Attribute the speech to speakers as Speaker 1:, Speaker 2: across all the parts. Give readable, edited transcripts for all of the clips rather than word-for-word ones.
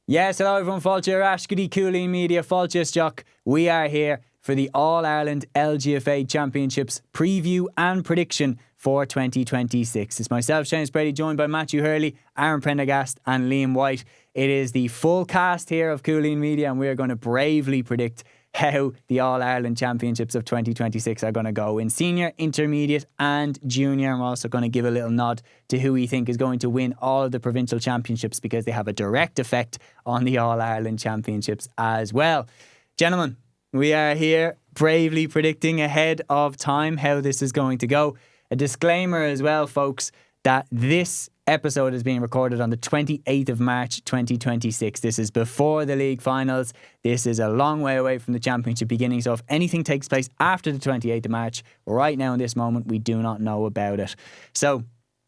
Speaker 1: Yes, hello everyone, Fáilte Rashkity, Cúilín Media, Fáilte Jock. We are here for the All-Ireland LGFA Championships preview and prediction for 2026. It's myself, Seamus Brady, joined by Matthew Hurley, Aaron Prendergast and Liam White. It is the full cast here of Cúilín Media and we are going to bravely predict how the All-Ireland Championships of 2026 are going to go in senior, intermediate and junior. And we're also going to give a little nod to who we think is going to win all of the Provincial Championships because they have a direct effect on the All-Ireland Championships as well. Gentlemen, we are here bravely predicting ahead of time how this is going to go. A disclaimer as well, folks, that this episode is being recorded on the 28th of March 2026. This is before the league finals. This is a long way away from the championship beginning. So if anything takes place after the 28th of March, right now in this moment, we do not know about it. So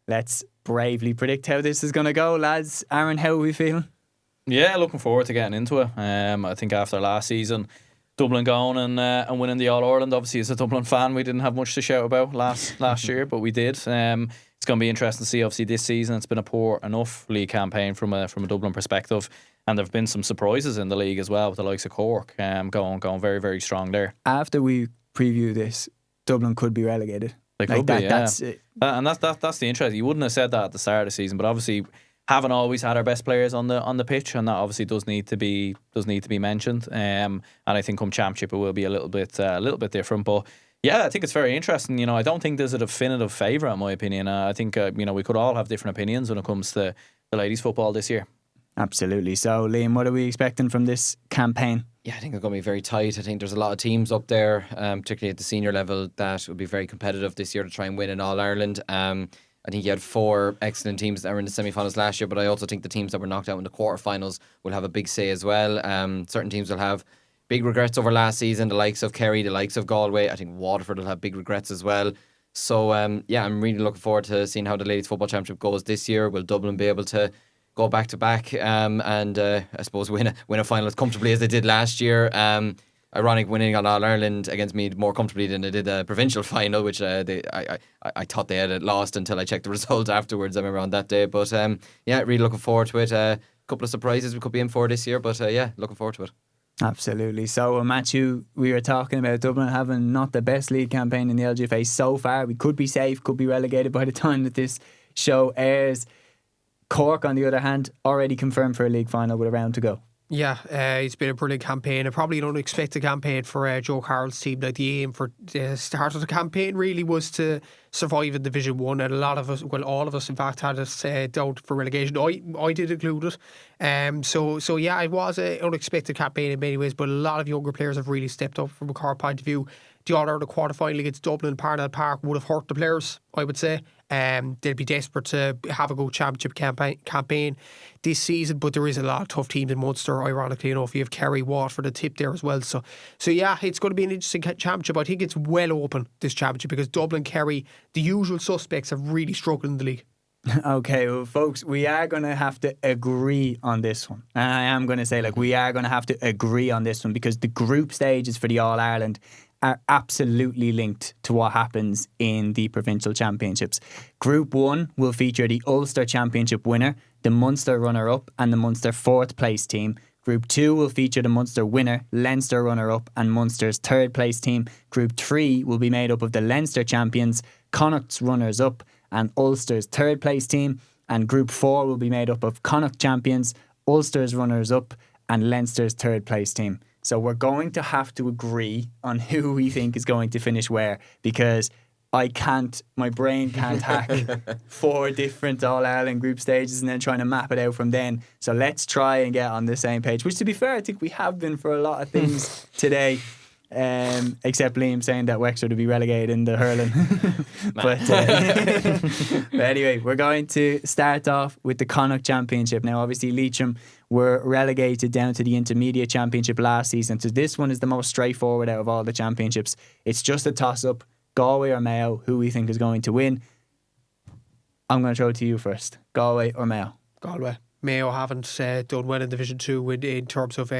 Speaker 1: let's bravely predict how this is going to go, lads. Aaron, how are we feeling?
Speaker 2: Yeah, looking forward to getting into it. I think after last season, Dublin going and winning the All-Ireland, obviously as a Dublin fan, we didn't have much to shout about last year, but we did. It's going to be interesting to see. Obviously, this season it's been a poor enough league campaign from a Dublin perspective, and there have been some surprises in the league as well with the likes of Cork going very, very strong there.
Speaker 1: After we preview this, Dublin could be relegated.
Speaker 2: They could be, yeah. That's it. And that's the interest. You wouldn't have said that at the start of the season, but obviously haven't always had our best players on the pitch, and that obviously does need to be mentioned. And I think come championship it will be a little bit different, but. Yeah, I think it's very interesting. You know, I don't think there's a definitive favourite, in my opinion. I think, we could all have different opinions when it comes to the ladies' football this year.
Speaker 1: Absolutely. So, Liam, what are we expecting from this campaign?
Speaker 3: Yeah, I think it's going to be very tight. I think there's a lot of teams up there, particularly at the senior level, that will be very competitive this year to try and win in All-Ireland. I think you had 4 excellent teams that were in the semi-finals last year, but I also think the teams that were knocked out in the quarter-finals will have a big say as well. Certain teams will have big regrets over last season, the likes of Kerry, the likes of Galway. I think Waterford will have big regrets as well. So, I'm really looking forward to seeing how the Ladies Football Championship goes this year. Will Dublin be able to go back-to-back and I suppose win a final as comfortably as they did last year? Ironic winning on All-Ireland against Meath more comfortably than they did the provincial final, which I thought they had lost until I checked the results afterwards. I remember on that day. But, really looking forward to it. A couple of surprises we could be in for this year, but, looking forward to it.
Speaker 1: Absolutely. So, Matthew, we were talking about Dublin having not the best league campaign in the LGFA so far. We could be safe, could be relegated by the time that this show airs. Cork, on the other hand, already confirmed for a league final with a round to go.
Speaker 4: Yeah, it's been a brilliant campaign. Probably an unexpected campaign for Joe Carroll's team. Like the aim for the start of the campaign really was to survive in Division 1, and a lot of us, well, all of us in fact, had us down for relegation. I did include it. So yeah, it was an unexpected campaign in many ways, but a lot of younger players have really stepped up from a Cork point of view. The All-Ireland quarter-final against Dublin, Parnell Park would have hurt the players, I would say. They'd be desperate to have a good championship campaign this season, but there is a lot of tough teams in Munster, ironically enough. You have Kerry, Waterford, a tip there as well. So yeah, it's going to be an interesting championship. I think it's well open, this championship, because Dublin, Kerry, the usual suspects have really struggled in the league.
Speaker 1: Okay, well, folks, we are going to have to agree on this one. And I am going to say, we are going to have to agree on this one because the group stages for the All-Ireland are absolutely linked to what happens in the Provincial Championships. Group 1 will feature the Ulster Championship winner, the Munster runner-up and the Munster 4th place team. Group 2 will feature the Munster winner, Leinster runner-up and Munster's 3rd place team. Group 3 will be made up of the Leinster champions, Connacht's runners-up and Ulster's 3rd place team. And Group 4 will be made up of Connacht champions, Ulster's runners-up and Leinster's 3rd place team. So we're going to have to agree on who we think is going to finish where, because my brain can't hack 4 different All-Ireland group stages and then trying to map it out from then. So let's try and get on the same page, which to be fair, I think we have been for a lot of things today. Except Liam saying that Wexford to be relegated in the hurling. But anyway, we're going to start off with the Connacht Championship. Now, obviously, Leitrim were relegated down to the Intermediate Championship last season. So this one is the most straightforward out of all the championships. It's just a toss-up, Galway or Mayo, who we think is going to win. I'm going to throw it to you first. Galway or Mayo?
Speaker 4: Galway. Mayo haven't done well in Division 2 in terms of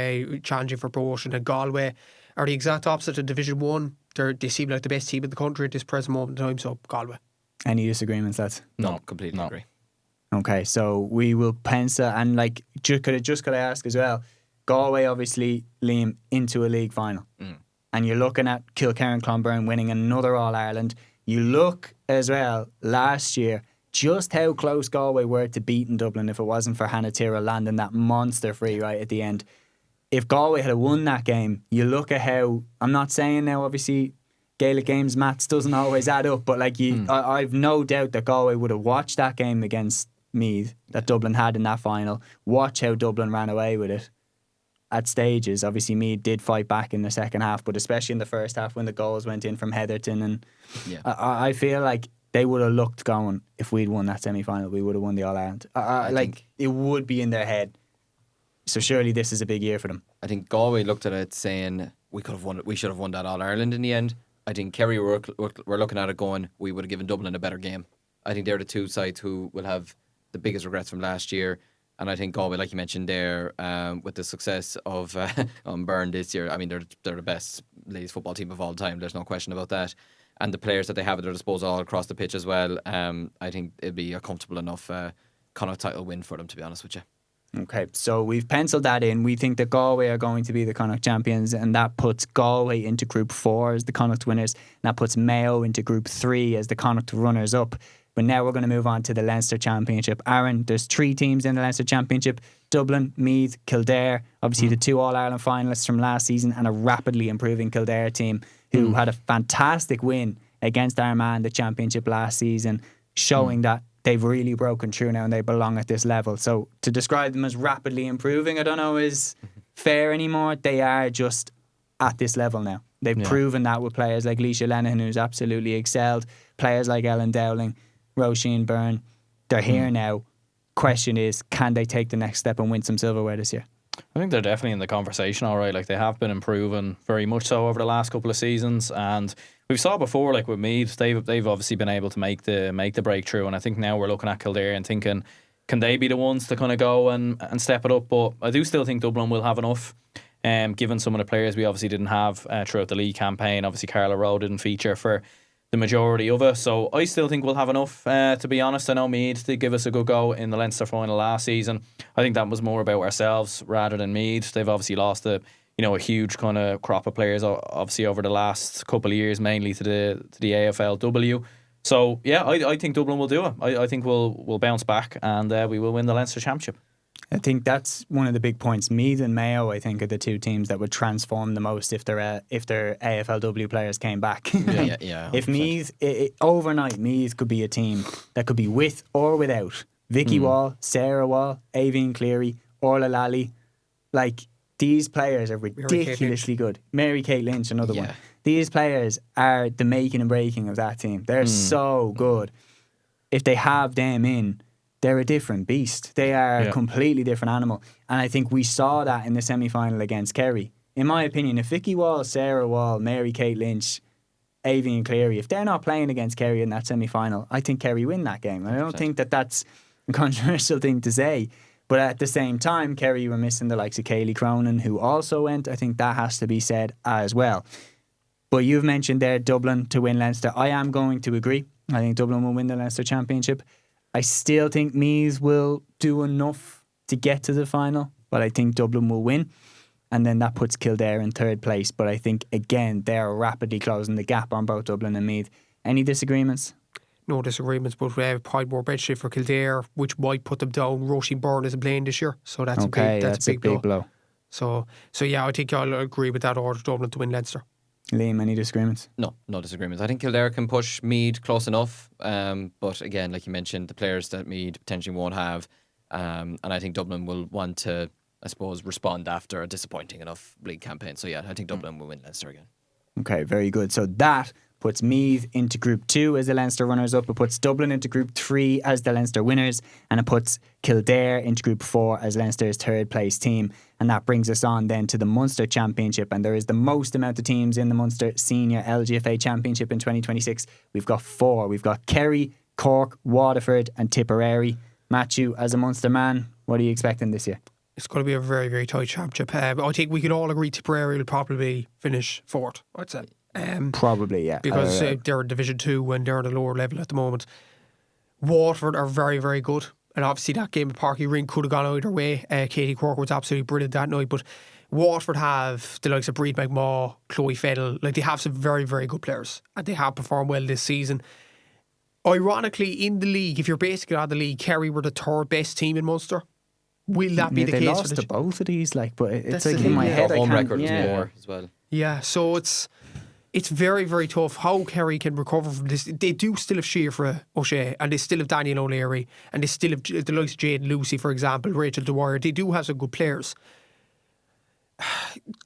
Speaker 4: challenging for promotion, and Galway are the exact opposite in Division 1. They seem like the best team in the country at this present moment in time, so Galway.
Speaker 1: Any disagreements, lads?
Speaker 3: No, completely agree.
Speaker 1: Okay, so we will pencil, and could I ask as well, Galway obviously, Liam, into a league final. And you're looking at Kilkerran Clonberne winning another All-Ireland. You look as well, last year, just how close Galway were to beating Dublin if it wasn't for Hannah Tyrrell landing that monster free right at the end. If Galway had won that game, you look at how, I'm not saying now, obviously, Gaelic games maths doesn't always add up, but like I've no doubt that Galway would have watched that game against Meath that Dublin had in that final, watch how Dublin ran away with it at stages. Obviously Meath did fight back in the second half, but especially in the first half when the goals went in from Heatherton, and I feel like they would have looked going, if we'd won that semi-final we would have won the All-Ireland. I think it would be in their head. So surely this is a big year for them.
Speaker 3: I think Galway looked at it saying we should have won that All-Ireland in the end. I think Kerry were looking at it going, we would have given Dublin a better game. I think they're the two sides who will have the biggest regrets from last year. And I think Galway, like you mentioned there, with the success of Byrne this year, I mean, they're the best ladies football team of all time. There's no question about that. And the players that they have at their disposal all across the pitch as well, I think it'd be a comfortable enough Connacht title win for them, to be honest with you.
Speaker 1: Okay, so we've penciled that in. We think that Galway are going to be the Connacht champions, and that puts Galway into Group 4 as the Connacht winners, and that puts Mayo into Group 3 as the Connacht runners-up. But now we're going to move on to the Leinster Championship. Aaron, there's 3 teams in the Leinster Championship: Dublin, Meath, Kildare. Obviously the 2 All-Ireland finalists from last season, and a rapidly improving Kildare team who had a fantastic win against Armagh, the championship last season, showing that they've really broken through now and they belong at this level. So to describe them as rapidly improving, I don't know is fair anymore. They are just at this level now. They've proven that with players like Leisha Lenihan, who's absolutely excelled, players like Ellen Dowling, Roisin Byrne. They're here now. Question is, can they take the next step and win some silverware this year?
Speaker 2: I think they're definitely in the conversation, all right. Like, they have been improving very much so over the last couple of seasons, and we've saw before, like with Meath, they've obviously been able to make the breakthrough, and I think now we're looking at Kildare and thinking, can they be the ones to kind of go and step it up? But I do still think Dublin will have enough, given some of the players we obviously didn't have throughout the league campaign. Obviously Carla Rowe didn't feature for the majority of it, so I still think we'll have enough. To be honest, I know Meath did give us a good go in the Leinster final last season. I think that was more about ourselves rather than Meath. They've obviously lost a huge kind of crop of players, obviously over the last couple of years, mainly to the AFLW. So yeah, I think Dublin will do it. I think we'll bounce back and we will win the Leinster Championship.
Speaker 1: I think that's one of the big points. Meath and Mayo, I think, are the 2 teams that would transform the most if their AFLW players came back.
Speaker 3: Yeah.
Speaker 1: If Meath, overnight, Meath could be a team that could be with or without Vicky Wall, Sarah Wall, Avian Cleary, Orla Lally. Like, these players are ridiculously good. Mary Kate Lynch, another one. These players are the making and breaking of that team. They're so good. If they have them in, they're a different beast. They are a completely different animal. And I think we saw that in the semi-final against Kerry. In my opinion, if Vicky Wall, Sarah Wall, Mary Kate Lynch, Avian Cleary, if they're not playing against Kerry in that semi-final, I think Kerry win that game. And I don't think that that's a controversial thing to say. But at the same time, Kerry were missing the likes of Kaylee Cronin, who also went. I think that has to be said as well. But you've mentioned there Dublin to win Leinster. I am going to agree. I think Dublin will win the Leinster Championship. I still think Meath will do enough to get to the final, but I think Dublin will win. And then that puts Kildare in 3rd place. But I think, again, they're rapidly closing the gap on both Dublin and Meath. Any disagreements?
Speaker 4: No disagreements, but we have probably more bench for Kildare, which might put them down. Roisin Byrne isn't playing this year, so that's a big blow. So yeah, I think I'll agree with that order, Dublin to win Leinster.
Speaker 1: Liam, any disagreements?
Speaker 3: No disagreements. I think Kildare can push Meath close enough, but again, like you mentioned, the players that Meath potentially won't have, and I think Dublin will want to, I suppose, respond after a disappointing enough league campaign. So yeah, I think Dublin will win Leinster again. Okay,
Speaker 1: very good. So that puts Meath into Group 2 as the Leinster runners-up. It puts Dublin into Group 3 as the Leinster winners. And it puts Kildare into Group 4 as Leinster's 3rd place team. And that brings us on then to the Munster Championship. And there is the most amount of teams in the Munster Senior LGFA Championship in 2026. We've got 4. We've got Kerry, Cork, Waterford and Tipperary. Matthew, as a Munster man, what are you expecting this year?
Speaker 4: It's going to be a very, very tight championship. I think we can all agree Tipperary will probably finish 4th, I'd say.
Speaker 1: Probably, yeah.
Speaker 4: Because they're in Division 2 and they're at a lower level at the moment. Waterford are very, very good. And obviously that game at Parky Ring could have gone either way. Katie Cork was absolutely brilliant that night. But Waterford have the likes of Breed McMaw, Chloe Fennell. Like, they have some very, very good players. And they have performed well this season. Ironically, in the league, if you're basically on the league, Kerry were the third best team in Munster. Will that be the case?
Speaker 1: They lost to both of these, like, but it's like in my
Speaker 3: Their
Speaker 1: head, I
Speaker 3: home
Speaker 1: can't.
Speaker 3: record was more as well.
Speaker 4: Yeah, so it's very, very tough how Kerry can recover from this. They do still have Siofra O'Shea, and they still have Daniel O'Leary, and they still have the likes of Jade Lucy, for example, Rachel Dwyer. They do have some good players.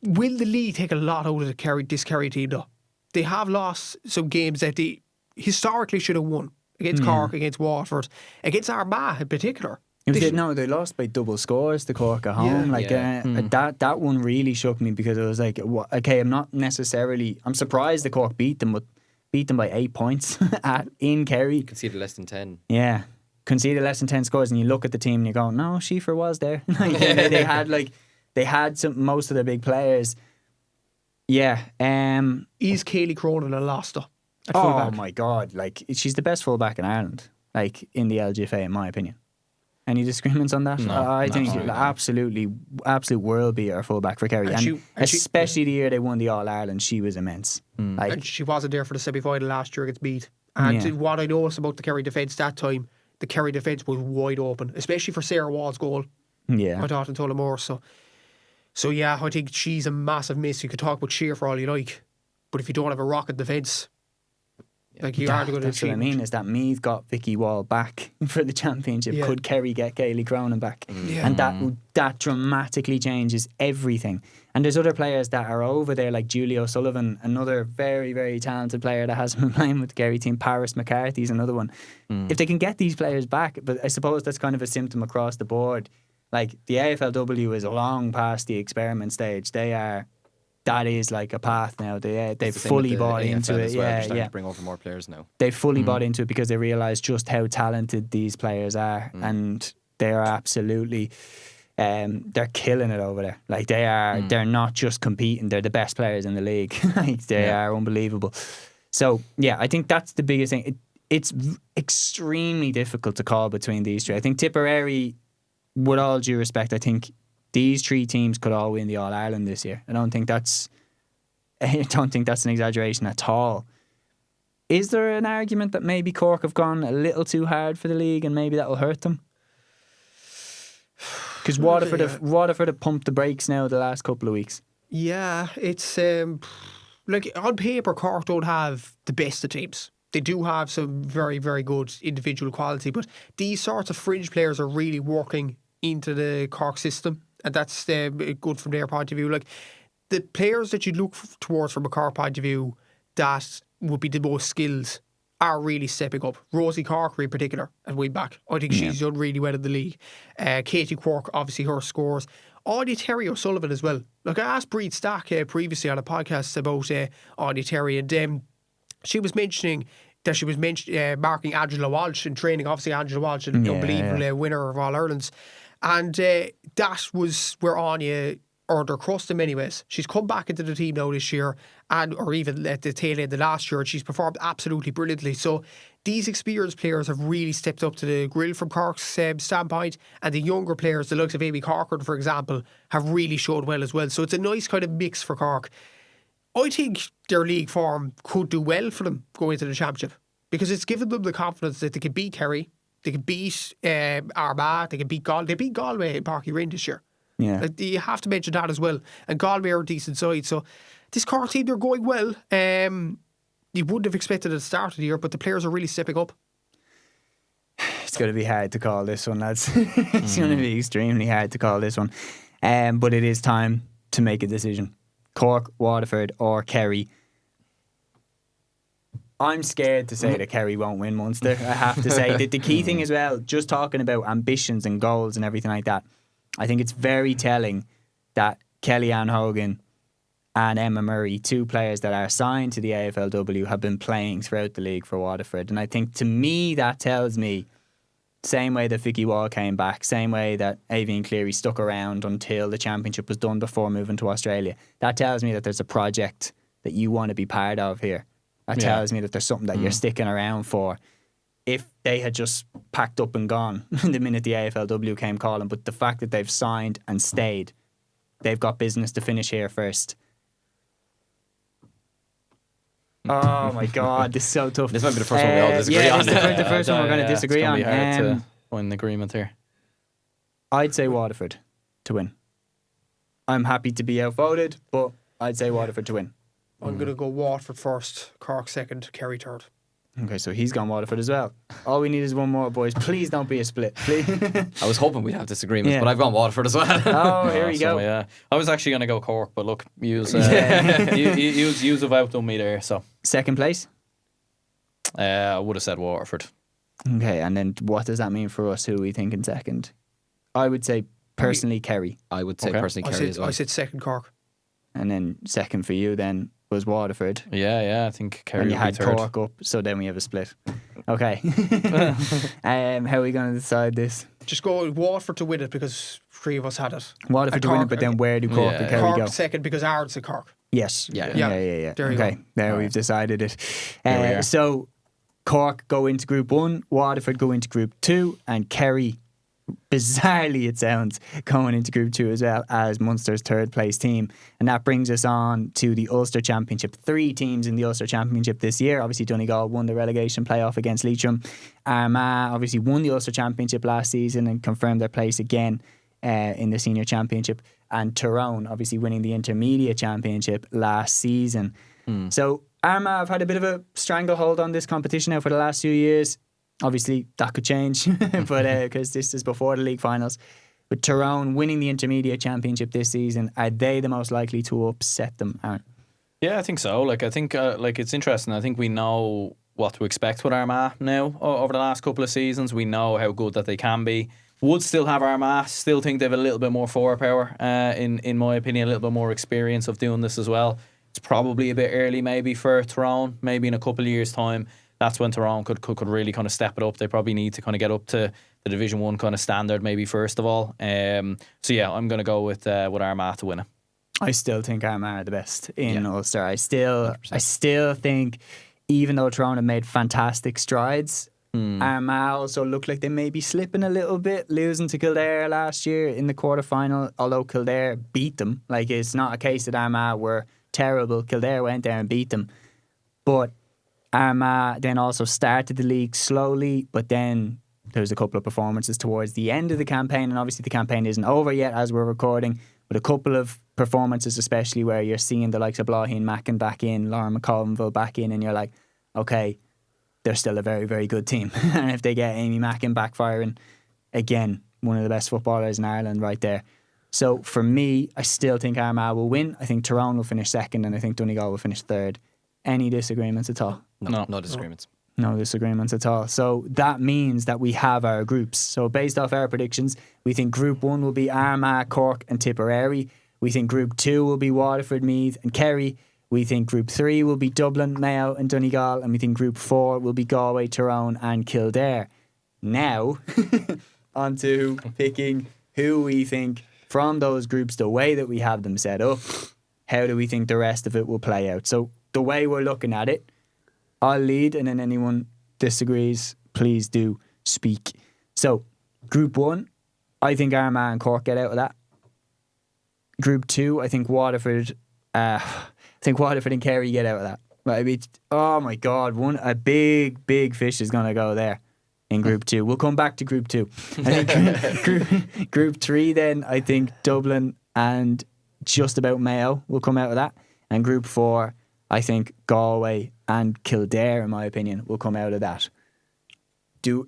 Speaker 4: Will the league take a lot out of this Kerry team, though? They have lost some games that they historically should have won. Against Cork, against Waterford, against Armagh in particular.
Speaker 1: They lost by double scores to Cork at home. That one really shook me, because it was like, okay, I'm surprised the Cork beat them, but beat them by 8 points in Kerry.
Speaker 3: Conceded less than 10.
Speaker 1: Yeah, conceded less than 10 scores, and you look at the team and you go, no, Siofra was there. They had most of their big players. Yeah.
Speaker 4: Is Kaylee Cronin a loss, though?
Speaker 1: Oh my God! Like, she's the best fullback in Ireland, like in the LGFA, in my opinion. Any disagreements on that?
Speaker 2: No,
Speaker 1: I think absolute world beater fullback for Kerry, and especially the year they won the All-Ireland, she was immense.
Speaker 4: And she wasn't there for the semi-final last year against Meath. And what I noticed about the Kerry defence that time, the Kerry defence was wide open, especially for Sarah Wall's goal.
Speaker 1: Yeah,
Speaker 4: I thought in Tullamore. So yeah, I think she's a massive miss. You could talk about Sheer for all you like, but if you don't have a rocket defence, like, you are going to
Speaker 1: that's what I mean, is that Meath got Vicky Wall back for the championship. Could Kerry get Kaylee Cronin back? And that dramatically changes everything. And there's other players that are over there, like Julie O'Sullivan, another very, very talented player that hasn't been playing with the Kerry team. Paris McCarthy's another one. If they can get these players back, but I suppose that's kind of a symptom across the board. Like, the AFLW is long past the experiment stage. That is like a path now. They've fully bought into it.
Speaker 3: To bring over more players now.
Speaker 1: They've fully bought into it, because they realise just how talented these players are, and they are absolutely, they're killing it over there. Like, they are, they're not just competing; they're the best players in the league. Like, they are unbelievable. So yeah, I think that's the biggest thing. It's extremely difficult to call between these three. I think Tipperary, with all due respect, I think these three teams could all win the All-Ireland this year. I don't think that's an exaggeration at all. Is there an argument that maybe Cork have gone a little too hard for the league, and maybe that will hurt them? Because Waterford have pumped the brakes now the last couple of weeks.
Speaker 4: Yeah, it's like, on paper, Cork don't have the best of teams. They do have some very, very good individual quality, but these sorts of fringe players are really working into the Cork system. And that's good from their point of view. Like, the players that you look towards from a Cork point of view that would be the most skilled are really stepping up. Rosie Corkery in particular at wing back. I think she's done really well in the league. Katie Quirk, obviously her scores. Audie Terry O'Sullivan as well. Like, I asked Breed Stack previously on a podcast about Audie Terry, and she was mentioning that she was marking Angela Walsh in training. Obviously, Angela Walsh, an unbelievable winner of All-Irelands. And that was where Anya earned her crust in many ways. She's come back into the team now this year, or even at the tail end of last year, and she's performed absolutely brilliantly. So these experienced players have really stepped up to the grill from Cork's standpoint, and the younger players, the likes of Amy Corcoran, for example, have really showed well as well. So it's a nice kind of mix for Cork. I think their league form could do well for them going into the championship, because it's given them the confidence that they can beat Kerry. They can beat Armagh, they can beat Galway. They beat Galway in Parky Ring this year.
Speaker 1: Yeah.
Speaker 4: Like, you have to mention that as well. And Galway are a decent side. So this Cork team, they're going well. You wouldn't have expected at the start of the year, but the players are really stepping up.
Speaker 1: It's going to be hard to call this one, lads. It's going to be extremely hard to call this one. But it is time to make a decision. Cork, Waterford or Kerry. I'm scared to say that Kerry won't win Munster. I have to say that the key thing as well, just talking about ambitions and goals and everything like that, I think it's very telling that Kellyanne Hogan and Emma Murray, two players that are signed to the AFLW, have been playing throughout the league for Waterford. And I think, to me, that tells me, same way that Vicky Wall came back, same way that Avian Cleary stuck around until the championship was done before moving to Australia, that tells me that there's a project that you want to be part of here. That tells me that there's something that you're sticking around for. if they had just packed up and gone the minute the AFLW came calling. But the fact that they've signed and stayed, they've got business to finish here first. Oh my God, this is so tough.
Speaker 3: This might be the first one we all disagree on.
Speaker 1: This is the first one we're going to disagree
Speaker 2: it's
Speaker 1: on.
Speaker 2: gonna be hard to find an agreement here.
Speaker 1: I'd say Waterford to win. I'm happy to be outvoted, but I'd say Waterford to win.
Speaker 4: I'm going to go Waterford first, Cork second, Kerry third.
Speaker 1: Okay, so he's gone Waterford as well. All we need is one more, boys. Please don't be a split. Please.
Speaker 3: I was hoping we'd have disagreements,
Speaker 1: Yeah.
Speaker 3: but I've gone Waterford as well.
Speaker 1: Oh, here we
Speaker 2: So,
Speaker 1: go.
Speaker 2: yeah, I was actually going to go Cork, but look, you have outdone me there. So
Speaker 1: Second place.
Speaker 2: I would have said Waterford.
Speaker 1: Okay, and then what does that mean for us? Who are we thinking second? I would say personally Kerry,
Speaker 3: I would say
Speaker 2: Okay.
Speaker 3: personally Kerry as well.
Speaker 4: I said second Cork.
Speaker 1: and then second for you then was Waterford,
Speaker 2: Yeah, I think Kerry
Speaker 1: and
Speaker 2: would
Speaker 1: you
Speaker 2: be
Speaker 1: had
Speaker 2: third.
Speaker 1: Cork up. So then we have a split. Okay. How are we going to decide this?
Speaker 4: Just go Waterford to win it because three of us had it.
Speaker 1: Waterford
Speaker 4: And
Speaker 1: to win it,
Speaker 4: Cork-
Speaker 1: but then where do Cork
Speaker 2: Yeah.
Speaker 1: and Kerry
Speaker 4: Cork
Speaker 1: go?
Speaker 4: second because Aaron said Cork.
Speaker 1: Yes.
Speaker 3: Yeah.
Speaker 1: Yeah.
Speaker 4: There you
Speaker 1: okay.
Speaker 4: go.
Speaker 1: There we've decided it.
Speaker 2: Here we are.
Speaker 1: So Cork go into Group 1, Waterford go into Group 2, and Kerry, bizarrely it sounds, going into Group 2 as well as Munster's third place team. And that brings us on to the Ulster Championship. 3 teams in the Ulster Championship this year. Obviously Donegal won the relegation playoff against Leitrim. Armagh obviously won the Ulster Championship last season and confirmed their place again in the Senior Championship. And Tyrone obviously winning the Intermediate Championship last season. So Armagh have had a bit of a stranglehold on this competition now for the last few years. Obviously, that could change, but because this is before the league finals. But Tyrone winning the Intermediate Championship this season, are they the most likely to upset them, Aaron?
Speaker 2: Yeah, I think so. I think it's interesting. I think we know what to expect with Armagh now over the last couple of seasons. We know how good that they can be. Would still have Armagh. Still think they have a little bit more firepower. In my opinion, a little bit more experience of doing this as well. It's probably a bit early, maybe for Tyrone. Maybe in a couple of years' time, that's when Tyrone could really kind of step it up. They probably need to kind of get up to the Division 1 kind of standard, maybe first of all. So yeah, I'm going to go with Armagh to win it.
Speaker 1: I still think Armagh are the best in Ulster. I still
Speaker 3: 100%.
Speaker 1: think, even though Tyrone have made fantastic strides, Armagh also look like they may be slipping a little bit, losing to Kildare last year in the quarterfinal. Although Kildare beat them, like it's not a case that Armagh were terrible. Kildare went there and beat them, but Armagh then also started the league slowly, but then there's a couple of performances towards the end of the campaign, and obviously the campaign isn't over yet as we're recording, but a couple of performances especially where you're seeing the likes of Blaughin Mackin back in, Lauren McColville back in, and you're like, okay, they're still a very, very good team. And if they get Amy Mackin backfiring, again, one of the best footballers in Ireland right there. So for me, I still think Armagh will win. I think Tyrone will finish second, and I think Donegal will finish third. Any disagreements at all?
Speaker 3: No disagreements.
Speaker 1: No disagreements at all. So that means that we have our groups. So based off our predictions, we think Group 1 will be Armagh, Cork and Tipperary. We think Group 2 will be Waterford, Meath and Kerry. We think Group 3 will be Dublin, Mayo and Donegal. And we think Group 4 will be Galway, Tyrone and Kildare. Now, on to picking who we think from those groups, the way that we have them set up, how do we think the rest of it will play out? So the way we're looking at it, I'll lead, and then anyone disagrees, please do speak. So, Group 1, I think Armagh and Cork get out of that. Group 2, I think Waterford and Kerry get out of that. But I mean, oh my God, a big fish is going to go there in Group 2. We'll come back to Group 2. I think Group 3 then, I think Dublin and just about Mayo will come out of that. And Group 4, I think Galway and Kildare, in my opinion, will come out of that. Does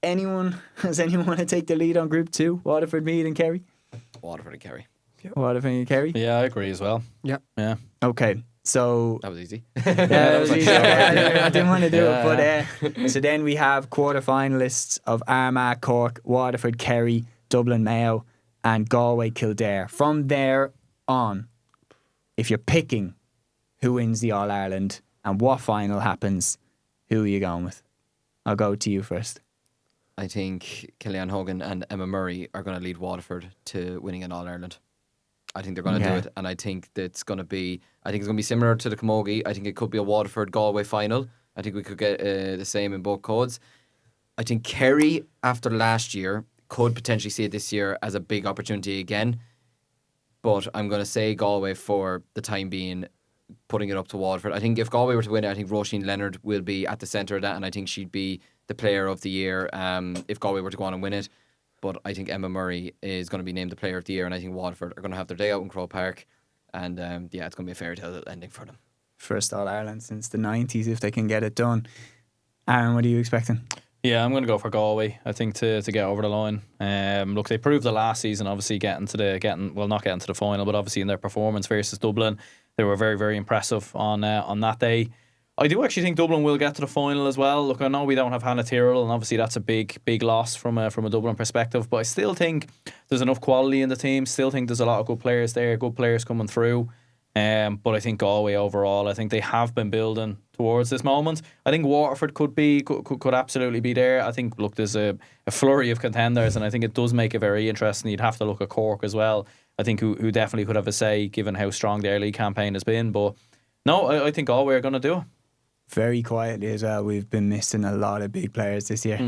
Speaker 1: anyone want to take the lead on Group 2? Waterford, Meath and Kerry?
Speaker 3: Waterford and Kerry.
Speaker 1: Waterford and Kerry?
Speaker 2: Yeah, I agree as well.
Speaker 4: Yeah.
Speaker 1: Okay, so...
Speaker 3: That was easy.
Speaker 1: that was easy. I didn't want to do it, but... so then we have quarter-finalists of Armagh, Cork, Waterford, Kerry, Dublin, Mayo and Galway, Kildare. From there on, if you're picking who wins the All-Ireland and what final happens, who are you going with? I'll go to you first.
Speaker 3: I think Kellyanne Hogan and Emma Murray are going to lead Waterford to winning an All-Ireland. I think they're going to do it, and I think it's going to be similar to the Camogie. I think it could be a Waterford-Galway final. I think we could get the same in both codes. I think Kerry, after last year, could potentially see it this year as a big opportunity again. But I'm going to say Galway for the time being, putting it up to Waterford. I think if Galway were to win it, I think Roisin Leonard will be at the centre of that, and I think she'd be the player of the year if Galway were to go on and win it. But I think Emma Murray is going to be named the player of the year, and I think Waterford are going to have their day out in Croke Park. And it's going to be a fairy tale ending for them.
Speaker 1: First All-Ireland since the 90s, if they can get it done. Aaron, what are you expecting?
Speaker 2: Yeah, I'm going to go for Galway. I think to get over the line. Look, they proved the last season, obviously not getting to the final, but obviously in their performance versus Dublin, they were very, very impressive on that day. I do actually think Dublin will get to the final as well. Look, I know we don't have Hannah Tyrrell, and obviously that's a big loss from a Dublin perspective, but I still think there's enough quality in the team. Still think there's a lot of good players there, good players coming through. But I think Galway overall, I think they have been building towards this moment. I think Waterford could absolutely be there. I think, look, there's a flurry of contenders, and I think it does make it very interesting. You'd have to look at Cork as well. I think who definitely could have a say given how strong their league campaign has been. But no, I think Galway are going to do it.
Speaker 1: Very quietly as well, we've been missing a lot of big players this year. Far,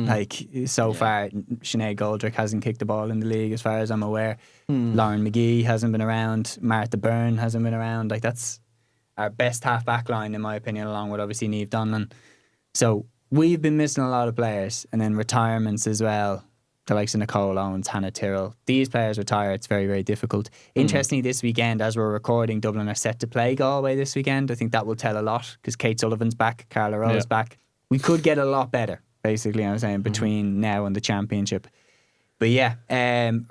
Speaker 1: Sinead Goldrick hasn't kicked the ball in the league as far as I'm aware. Lauren McGee hasn't been around. Martha Byrne hasn't been around. That's our best half-back line, in my opinion, along with obviously Niamh Donlan. So we've been missing a lot of players, and then retirements as well. The likes of Nicole Owens, Hannah Tyrrell. These players retire, it's very, very difficult. Interestingly, this weekend, as we're recording, Dublin are set to play Galway this weekend. I think that will tell a lot, because Kate Sullivan's back, Carla Rowe's back. We could get a lot better, basically, I'm saying, between now and the championship. But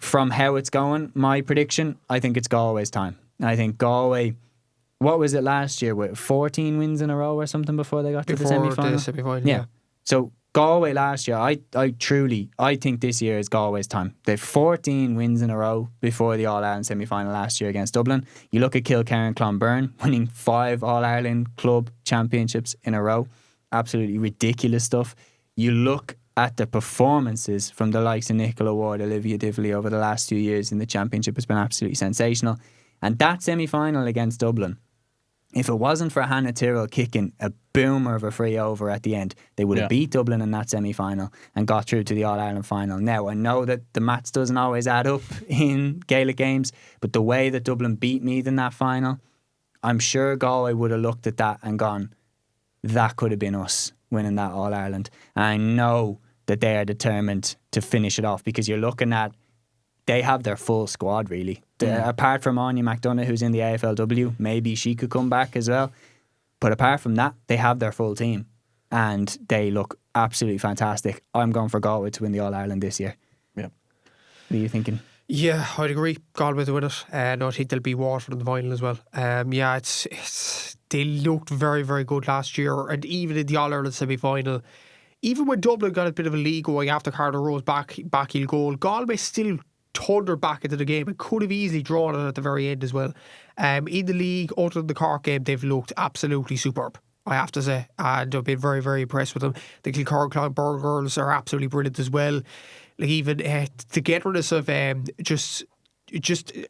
Speaker 1: from how it's going, my prediction, I think it's Galway's time. I think Galway, what was it last year? 14 wins in a row or something before they got to the semi-final? Yeah. So Galway last year, I think this year is Galway's time. They've 14 wins in a row before the All-Ireland semi-final last year against Dublin. You look at Kilkerran Clonbyrne winning 5 All-Ireland club championships in a row. Absolutely ridiculous stuff. You look at the performances from the likes of Nicola Ward, Olivia Divley over the last 2 years in the championship has been absolutely sensational. And that semi-final against Dublin, if it wasn't for Hannah Tyrrell kicking a boomer of a free over at the end, they would have beat Dublin in that semi-final and got through to the All-Ireland final. Now, I know that the maths doesn't always add up in Gaelic games, but the way that Dublin beat Meath in that final, I'm sure Galway would have looked at that and gone, that could have been us winning that All-Ireland. And I know that they are determined to finish it off, because you're looking at, they have their full squad really. Apart from Anya McDonough, who's in the AFLW, maybe she could come back as well. But apart from that, they have their full team and they look absolutely fantastic. I'm going for Galway to win the All-Ireland this year. Yeah. What are you thinking?
Speaker 4: Yeah, I'd agree. Galway to win it. No, I think they'll be Waterford in the final as well. They looked very, very good last year, and even in the All-Ireland semi-final, even when Dublin got a bit of a lead going after Carter Rowe's backheel goal, Galway still thundered back into the game and could have easily drawn it at the very end as well. In the league, other than the Cork game, they've looked absolutely superb, I have to say, and I've been very, very impressed with them. The Kilcormac Clonbyrne girls are absolutely brilliant as well. Like even the togetherness of just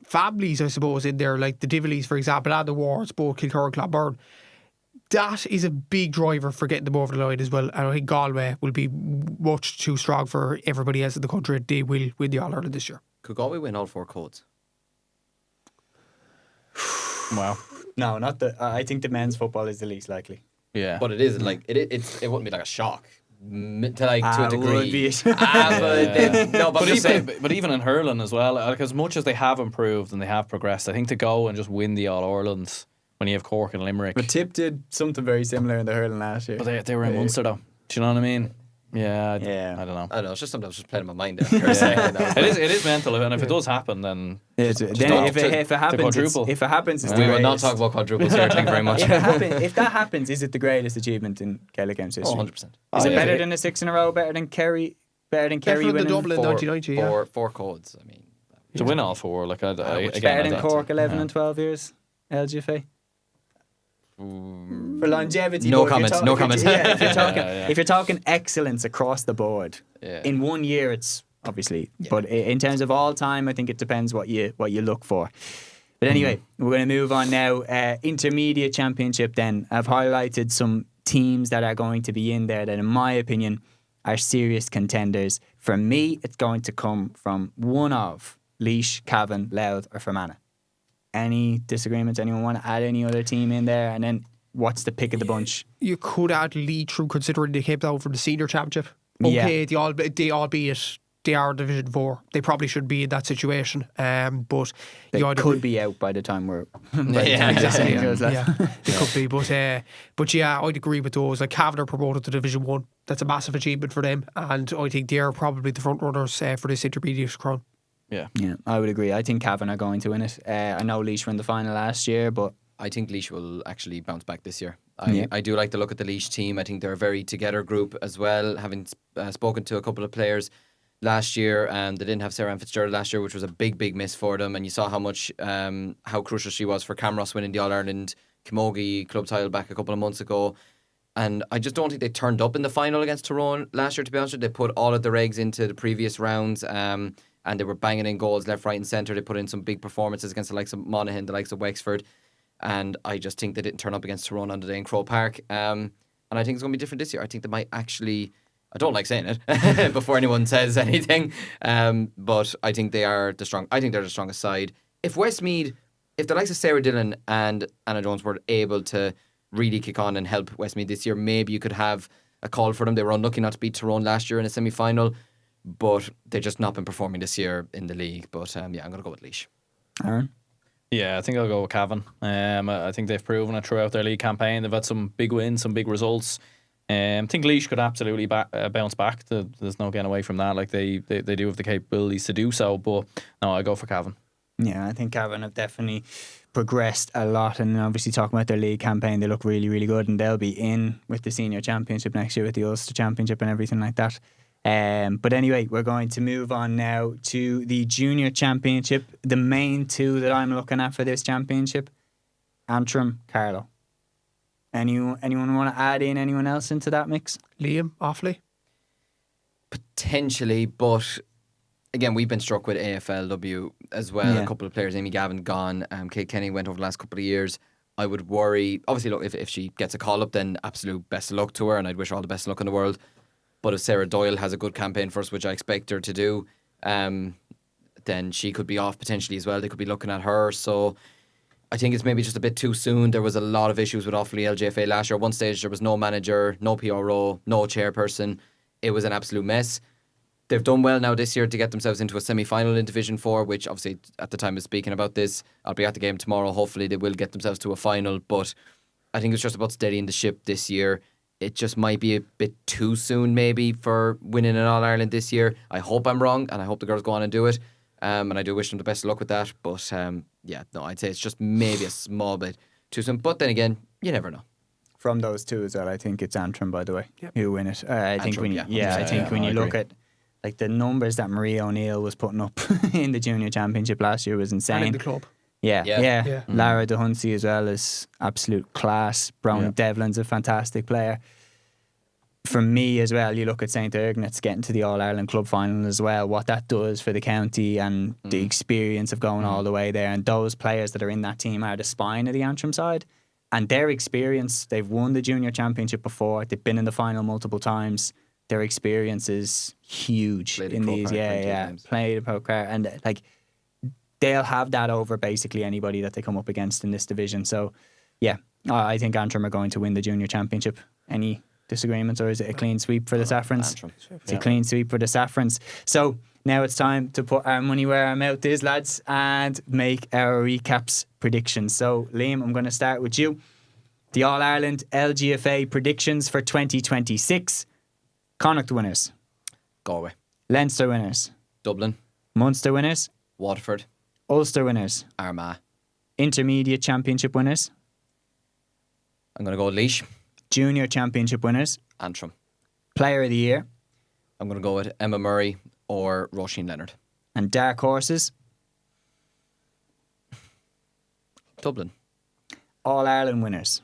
Speaker 4: families, I suppose, in there, like the Divleys, for example, and the Wards, both Kilcormac Clonbyrne. That is a big driver for getting them over the line as well. And I think Galway will be much too strong for everybody else in the country. They will win the All-Ireland this year.
Speaker 3: Could Galway win all 4 codes?
Speaker 1: Wow. No, not the. I think the men's football is the least likely.
Speaker 2: Yeah,
Speaker 3: but it isn't like it wouldn't be like a shock to a degree.
Speaker 1: Would be.
Speaker 2: But even in hurling as well, like as much as they have improved and they have progressed, I think to go and just win the All-Ireland when you have Cork and Limerick.
Speaker 1: But Tip did something very similar in the hurling last year.
Speaker 2: But they were in Munster though. Do you know what I mean? Yeah. I don't know.
Speaker 3: I don't know. It's just something that was just playing in my mind there for a second.
Speaker 2: It is mental, and if it does happen, then
Speaker 1: if it happens, it's
Speaker 3: we will not talk about quadruples here. Thank you very much.
Speaker 1: If that happens, is it the greatest achievement in Gaelic games history?
Speaker 3: 100%.
Speaker 1: Is it better than a 6 in a row? Better than Kerry? Better than Kerry winning
Speaker 4: the Dublin 1990?
Speaker 3: Four codes. I mean,
Speaker 2: to win all 4, like
Speaker 1: better than Cork 11 and 12 years LGFA. For longevity,
Speaker 3: no comments.
Speaker 1: If you're talking excellence across the board, in 1 year it's obviously. Yeah. But in terms of all time, I think it depends what you look for. But anyway, we're going to move on now. Intermediate Championship. Then I've highlighted some teams that are going to be in there that, in my opinion, are serious contenders. For me, it's going to come from one of Laois, Cavan, Louth or Fermanagh. Any disagreements? Anyone want to add any other team in there? And then what's the pick of the bunch?
Speaker 4: You could add Leigh through, considering they came down from the senior championship. Okay, they are Division 4. They probably should be in that situation. But
Speaker 1: they could be out by the time we're
Speaker 4: exactly. They could be. But yeah, I'd agree with those. Like Cavan are promoted to Division 1. That's a massive achievement for them, and I think they're probably the front runners for this intermediate crown.
Speaker 1: Yeah, I would agree. I think Cavan are going to win it. I know Laois were in the final last year, but
Speaker 3: I think Laois will actually bounce back this year. I do like the look at the Laois team. I think they're a very together group as well. Having spoken to a couple of players last year, and they didn't have Sarah Ann Fitzgerald last year, which was a big miss for them. And you saw how crucial she was for Camross winning the All-Ireland Camogie club title back a couple of months ago. And I just don't think they turned up in the final against Tyrone last year, to be honest with you. They put all of their eggs into the previous rounds, and they were banging in goals left, right and centre. They put in some big performances against the likes of Monaghan, the likes of Wexford. And I just think they didn't turn up against Tyrone on the day in Croke Park. And I think it's going to be different this year. I think they might actually... I don't like saying it before anyone says anything, but I think they are I think they're the strongest side. If Westmeath, if the likes of Sarah Dillon and Anna Jones were able to really kick on and help Westmeath this year, maybe you could have a call for them. They were unlucky not to beat Tyrone last year in a semi-final, but they've just not been performing this year in the league. But I'm going to go with Laois.
Speaker 1: Aaron?
Speaker 2: Yeah, I think I'll go with Cavan. I think they've proven it throughout their league campaign. They've had some big wins, some big results. I think Laois could absolutely bounce back. There's no getting away from that. Like they do have the capabilities to do so. But no, I go for Cavan.
Speaker 1: Yeah, I think Cavan have definitely progressed a lot, and obviously talking about their league campaign, they look really good, and they'll be in with the senior championship next year with the Ulster Championship and everything like that. But anyway, we're going to move on now to the junior championship. The main two that I'm looking at for this championship: Antrim, Carlow. Anyone want to add in anyone else into that mix?
Speaker 4: Liam, Offaly?
Speaker 3: Potentially, but again, we've been struck with AFLW as well. A couple of players, Amy Gavin gone, Kate Kenny went over the last couple of years. I would worry, obviously, look, if she gets a call up, then absolute best of luck to her, and I'd wish her all the best of luck in the world. But if Sarah Doyle has a good campaign for us, which I expect her to do, then she could be off potentially as well. They could be looking at her, so I think it's maybe just a bit too soon. There was a lot of issues with Offaly LGFA last year. At one stage, there was no manager, no PRO, no chairperson. It was an absolute mess. They've done well now this year to get themselves into a semi-final in Division 4, which obviously at the time of speaking about this, I'll be at the game tomorrow. Hopefully they will get themselves to a final. But I think it's just about steadying the ship this year. It just might be a bit too soon maybe for winning an All-Ireland this year. I hope I'm wrong, and I hope the girls go on and do it. And I do wish them the best of luck with that. But I'd say it's just maybe a small bit too soon. But then again, you never know.
Speaker 1: From those two as well, I think it's Antrim, by the way, who win it. I think when you look at like the numbers that Marie O'Neill was putting up in the junior championship last year was insane.
Speaker 4: And in the club.
Speaker 1: Yeah. Lara de Huncy as well is absolute class. Brown Devlin's a fantastic player. For me as well, you look at St. Ergnet's getting to the All-Ireland club final as well, what that does for the county and the experience of going all the way there. And those players that are in that team are the spine of the Antrim side. And their experience, they've won the junior championship before, they've been in the final multiple times. Their experience is huge in these. Played a poker. And like they'll have that over basically anybody that they come up against in this division. So I think Antrim are going to win the junior championship. Any disagreements, or is it a clean sweep for the Saffrons? It's a clean sweep for the Saffrons. So now it's time to put our money where our mouth is, lads, and make our recaps predictions. So Liam, I'm going to start with you. The All-Ireland LGFA predictions for 2026. Connacht winners.
Speaker 3: Galway.
Speaker 1: Leinster winners.
Speaker 3: Dublin.
Speaker 1: Munster winners.
Speaker 3: Waterford.
Speaker 1: Ulster winners.
Speaker 3: Armagh.
Speaker 1: Intermediate championship winners.
Speaker 3: I'm going to go Laois.
Speaker 1: Junior championship winners.
Speaker 3: Antrim.
Speaker 1: Player of the year.
Speaker 3: I'm going to go with Emma Murray or Roisin Leonard.
Speaker 1: And dark horses.
Speaker 3: Dublin.
Speaker 1: All-Ireland winners.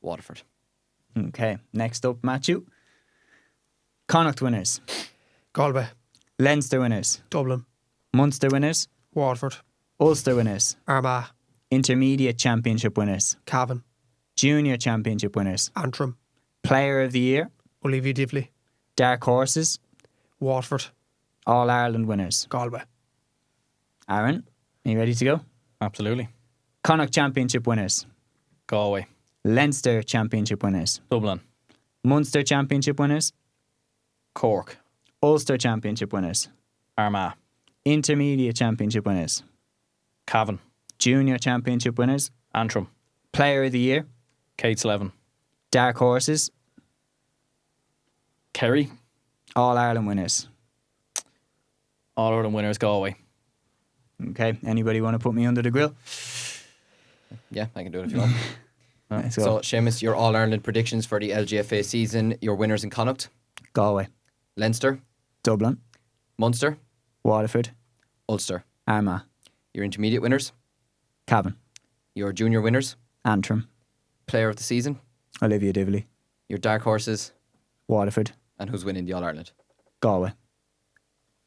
Speaker 3: Waterford.
Speaker 1: Okay, next up, Matthew. Connacht winners.
Speaker 4: Galway.
Speaker 1: Leinster winners.
Speaker 4: Dublin.
Speaker 1: Munster winners.
Speaker 4: Waterford.
Speaker 1: Ulster winners.
Speaker 4: Armagh.
Speaker 1: Intermediate championship winners.
Speaker 4: Cavan.
Speaker 1: Junior championship winners.
Speaker 4: Antrim.
Speaker 1: Player of the year.
Speaker 4: Olivia Divley.
Speaker 1: Dark horses,
Speaker 4: Waterford.
Speaker 1: All-Ireland winners.
Speaker 4: Galway.
Speaker 1: Aaron, are you ready to go?
Speaker 2: Absolutely.
Speaker 1: Connacht Championship winners.
Speaker 2: Galway.
Speaker 1: Leinster Championship winners.
Speaker 2: Dublin.
Speaker 1: Munster Championship winners.
Speaker 2: Cork.
Speaker 1: Ulster Championship winners.
Speaker 2: Armagh.
Speaker 1: Intermediate Championship winners.
Speaker 2: Cavan.
Speaker 1: Junior Championship winners.
Speaker 2: Antrim.
Speaker 1: Player of the Year.
Speaker 2: Kate's 11.
Speaker 1: Dark horses.
Speaker 2: Kerry.
Speaker 1: All-Ireland winners.
Speaker 2: All-Ireland winners, Galway.
Speaker 1: Okay, anybody want to put me under the grill?
Speaker 3: Yeah, I can do it if you want.
Speaker 1: Let's go.
Speaker 3: So, Seamus, your All-Ireland predictions for the LGFA season. Your winners in Connacht.
Speaker 1: Galway.
Speaker 3: Leinster.
Speaker 1: Dublin.
Speaker 3: Munster.
Speaker 1: Waterford.
Speaker 3: Ulster.
Speaker 1: Armagh.
Speaker 3: Your intermediate winners.
Speaker 1: Cavan.
Speaker 3: Your junior winners.
Speaker 1: Antrim.
Speaker 3: Player of the season.
Speaker 1: Olivia Divley.
Speaker 3: Your dark horses.
Speaker 1: Waterford.
Speaker 3: And who's winning the All-Ireland?
Speaker 1: Galway.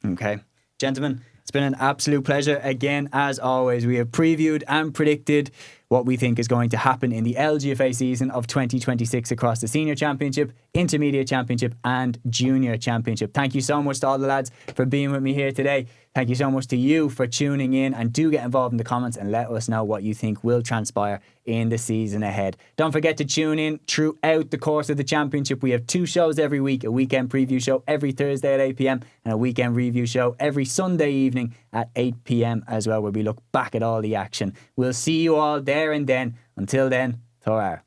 Speaker 1: Okay. Gentlemen, it's been an absolute pleasure again. As always, we have previewed and predicted what we think is going to happen in the LGFA season of 2026 across the Senior Championship, Intermediate Championship and Junior Championship. Thank you so much to all the lads for being with me here today. Thank you so much to you for tuning in, and do get involved in the comments and let us know what you think will transpire in the season ahead. Don't forget to tune in throughout the course of the championship. We have 2 shows every week, a weekend preview show every Thursday at 8 p.m. and a weekend review show every Sunday evening at 8 p.m. as well, where we look back at all the action. We'll see you all there and then. Until then, Thor.